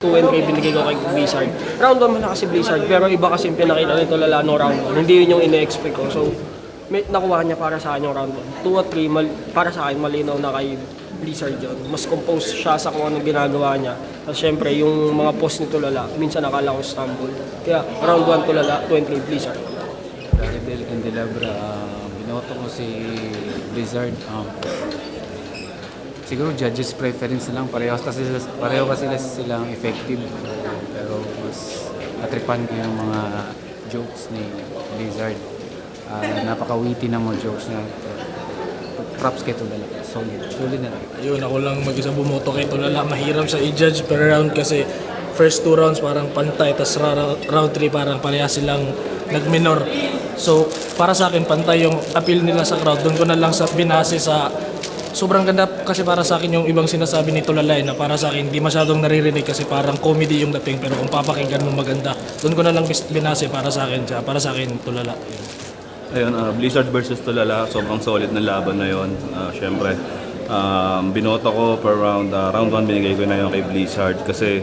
2 and 3 binigay ko kay Blizzard. Round 1 malakas si Blizzard, pero iba kasi yung pinakita nito Lalano round 1. Hindi yun yung ine-expect ko. So, nakuha niya para sa akin yung round 1. 2 at 3, para sa akin, malinaw na kay Blizzard yun. Mas compose siya sa kung anong ginagawa niya. At syempre, yung mga post ni Tulala, minsan nakala ko stumble. Kaya, round 1 Tulala, 2 and 3 Blizzard. Daredel Candelabra, binoto ko si Blizzard. Siguro judges preference na lang, pareho kasi silang effective, pero mas atripan ko yung mga jokes ni Blizzard. Napaka-witty na mga jokes na props kay Tulala. Solid na lang. Ayun, ako lang mag-isa bumoto kay Tulala. Mahirap sa i-judge per round kasi first 2 rounds parang pantay, tas round 3 parang pareha silang nag-minor. So, para sa akin, pantay yung appeal nila sa crowd. Doon ko na lang binase sa sobrang ganda kasi para sa akin yung ibang sinasabi ni Tulala na para sa akin hindi masyadong naririnig kasi parang comedy yung dating, pero kung papakinggan mo maganda. Doon ko na lang binase para sa akin Tulala. Ayun, Blizzard versus Tulala, sobrang solid na laban na yon. Siyempre, binoto ko per round. Round 1 binigay ko na yun kay Blizzard kasi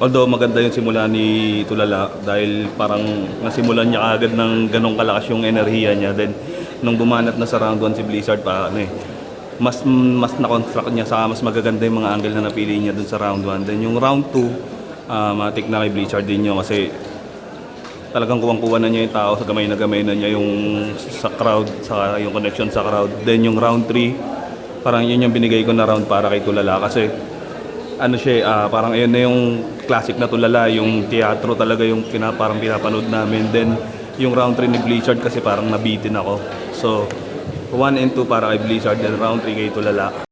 although maganda yung simula ni Tulala dahil parang nasimulan niya agad ng ganong kalakas yung enerhiya niya. Then, nung bumanat na sa round 1 si Blizzard, mas na-construct niya sa mas magaganda yung mga angle na napili niya dun sa round 1. Then yung round 2, matik na kay Blizzard din yun kasi talagang kuwang-kuwa na niya yung tao, sa gamay na niya yung sa crowd, sa yung connection sa crowd. Then yung round 3, parang yun yung binigay ko na round para kay Tulala kasi ano siya, parang ayun na yung classic na Tulala, yung teatro talaga yung parang pinapanood namin. Then yung round 3 ni Blizzard kasi parang nabitin ako. So 1 and 2 para kay Blizzard, then round 3 kay Tulala.